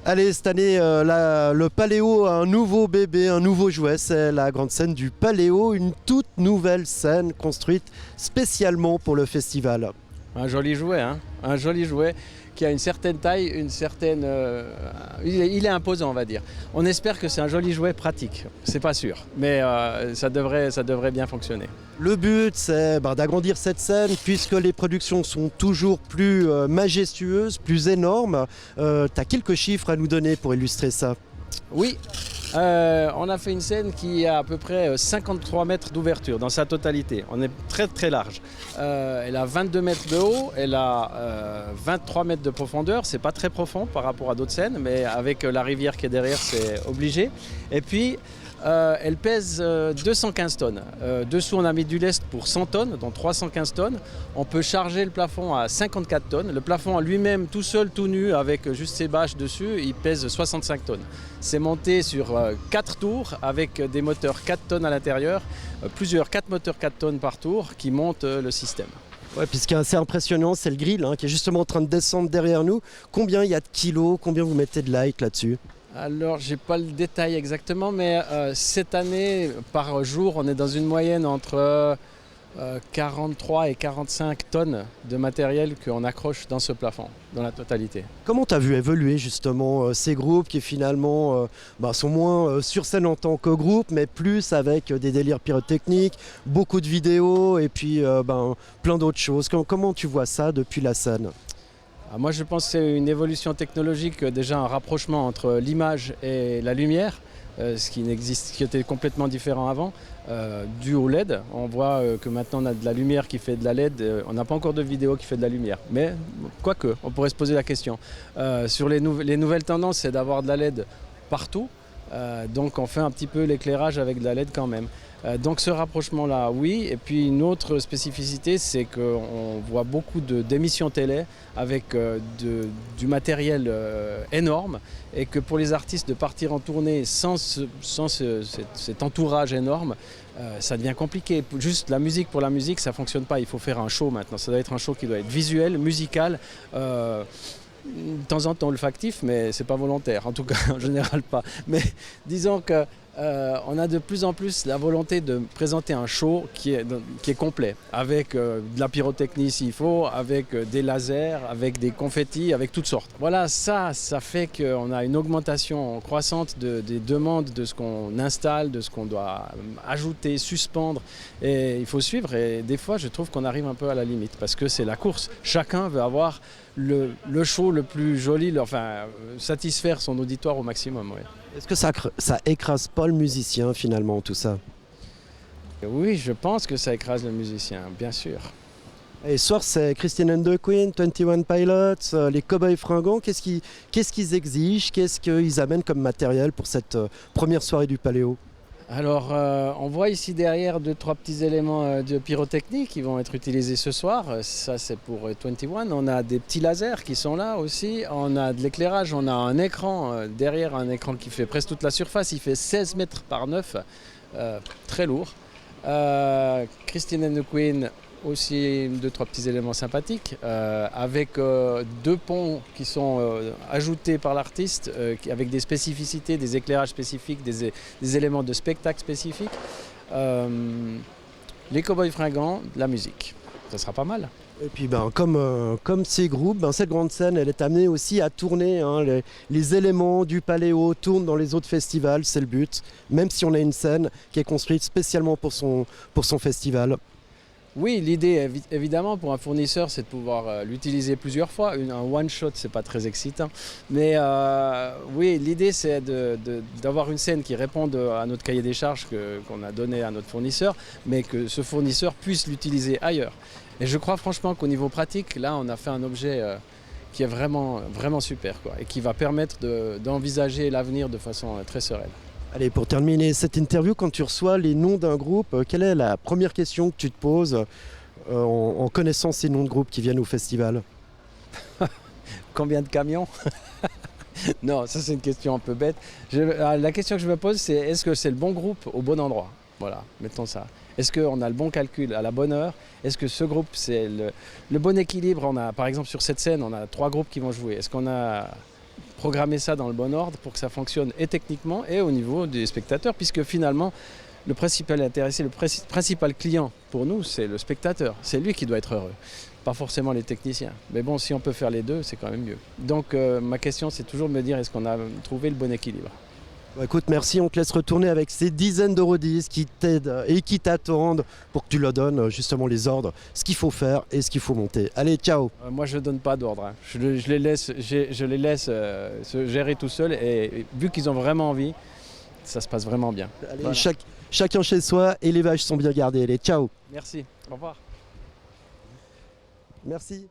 Allez, cette année, le Paléo a un nouveau bébé, un nouveau jouet. C'est la grande scène du Paléo, une toute nouvelle scène construite spécialement pour le festival. Un joli jouet, hein, un joli jouet qui a une certaine taille, il est imposant, on va dire. On espère que c'est un joli jouet pratique, c'est pas sûr, mais ça devrait bien fonctionner. Le but, c'est d'agrandir cette scène puisque les productions sont toujours plus majestueuses, plus énormes. Tu as quelques chiffres à nous donner pour illustrer ça. Oui, on a fait une scène qui a à peu près 53 mètres d'ouverture dans sa totalité. On est très très large. Elle a 22 mètres de haut, elle a 23 mètres de profondeur. C'est pas très profond par rapport à d'autres scènes, mais avec la rivière qui est derrière, c'est obligé. Et puis, elle pèse 215 tonnes. Dessous, on a mis du lest pour 100 tonnes, donc 315 tonnes. On peut charger le plafond à 54 tonnes. Le plafond en lui-même, tout seul, tout nu, avec juste ses bâches dessus, il pèse 65 tonnes. C'est monté sur 4 tours avec des moteurs 4 tonnes à l'intérieur, 4 moteurs 4 tonnes par tour qui montent le système. Ouais, puis ce qui est assez impressionnant, c'est le grill qui est justement en train de descendre derrière nous. Combien il y a de kilos, combien vous mettez de light là-dessus? Alors, j'ai pas le détail exactement, mais cette année, par jour, on est dans une moyenne entre 43 et 45 tonnes de matériel qu'on accroche dans ce plafond, dans la totalité. Comment tu as vu évoluer justement ces groupes qui finalement sont moins sur scène en tant que groupe, mais plus avec des délires pyrotechniques, beaucoup de vidéos et puis plein d'autres choses. Comment tu vois ça depuis la scène? Moi, je pense que c'est une évolution technologique, déjà un rapprochement entre l'image et la lumière, qui était complètement différent avant, dû au LED. On voit que maintenant on a de la lumière qui fait de la LED, on n'a pas encore de vidéo qui fait de la lumière. Mais quoique, on pourrait se poser la question. Sur les nouvelles tendances, c'est d'avoir de la LED partout. Donc on fait un petit peu l'éclairage avec de la LED quand même. Donc ce rapprochement-là, oui. Et puis une autre spécificité, c'est qu'on voit beaucoup d'émissions télé avec du matériel énorme et que pour les artistes de partir en tournée sans cet entourage énorme, ça devient compliqué. Juste la musique pour la musique, ça ne fonctionne pas. Il faut faire un show maintenant. Ça doit être un show qui doit être visuel, musical. De temps en temps olfactif, mais c'est pas volontaire, en tout cas en général pas. Mais disons que on a de plus en plus la volonté de présenter un show qui est complet, avec de la pyrotechnie s'il faut, avec des lasers, avec des confettis, avec toutes sortes. Voilà, ça fait qu'on a une augmentation croissante des demandes de ce qu'on installe, de ce qu'on doit ajouter, suspendre. Et il faut suivre, et des fois je trouve qu'on arrive un peu à la limite, parce que c'est la course. Chacun veut avoir le show le plus joli, satisfaire son auditoire au maximum. Ouais. Est-ce que ça écrase pas le musicien finalement tout ça? Oui, je pense que ça écrase le musicien, bien sûr. Et ce soir c'est Christine and the Queen, 21 Pilots, les Cowboys Fringants. Qu'est-ce qu'ils exigent? Qu'est-ce qu'ils amènent comme matériel pour cette première soirée du Paléo? Alors, on voit ici derrière 2-3 petits éléments de pyrotechnie qui vont être utilisés ce soir. Ça, c'est pour 21. On a des petits lasers qui sont là aussi. On a de l'éclairage. On a un écran derrière, un écran qui fait presque toute la surface. Il fait 16 mètres par 9. Très lourd. Christine and the Queen, aussi 2-3 petits éléments sympathiques, avec 2 ponts qui sont ajoutés par l'artiste, avec des spécificités, des éclairages spécifiques, des éléments de spectacle spécifiques. Les Cowboys Fringants, de la musique, ça sera pas mal. Et puis comme ces groupes, cette grande scène, elle est amenée aussi à tourner. Les éléments du Paléo tournent dans les autres festivals, c'est le but, même si on a une scène qui est construite spécialement pour son festival. Oui, l'idée, évidemment, pour un fournisseur, c'est de pouvoir l'utiliser plusieurs fois. Un one-shot, c'est pas très excitant. Mais oui, l'idée, c'est d'avoir une scène qui réponde à notre cahier des charges qu'on a donné à notre fournisseur, mais que ce fournisseur puisse l'utiliser ailleurs. Et je crois franchement qu'au niveau pratique, là, on a fait un objet qui est vraiment, vraiment super, quoi, et qui va permettre d'envisager l'avenir de façon très sereine. Allez, pour terminer cette interview, quand tu reçois les noms d'un groupe, quelle est la première question que tu te poses en connaissant ces noms de groupes qui viennent au festival? Combien de camions? Non, ça c'est une question un peu bête. La question que je me pose, c'est est-ce que c'est le bon groupe au bon endroit? Voilà, mettons ça. Est-ce qu'on a le bon calcul à la bonne heure? Est-ce que ce groupe, c'est le bon équilibre? Par exemple, sur cette scène, on a 3 groupes qui vont jouer. Est-ce qu'on a programmer ça dans le bon ordre pour que ça fonctionne et techniquement et au niveau des spectateurs, puisque finalement, le principal intéressé, le principal client pour nous, c'est le spectateur. C'est lui qui doit être heureux, pas forcément les techniciens. Mais bon, si on peut faire les deux, c'est quand même mieux. Donc ma question, c'est toujours de me dire, est-ce qu'on a trouvé le bon équilibre? Bah, écoute, merci, on te laisse retourner avec ces dizaines d'eurodisques qui t'aident et qui t'attendent pour que tu leur donnes justement les ordres, ce qu'il faut faire et ce qu'il faut monter. Allez, ciao! Moi, je ne donne pas d'ordre. Hein. Je les laisse se gérer tout seuls et vu qu'ils ont vraiment envie, ça se passe vraiment bien. Allez, Voilà. chacun chez soi et les vaches sont bien gardées. Allez, ciao! Merci. Au revoir. Merci.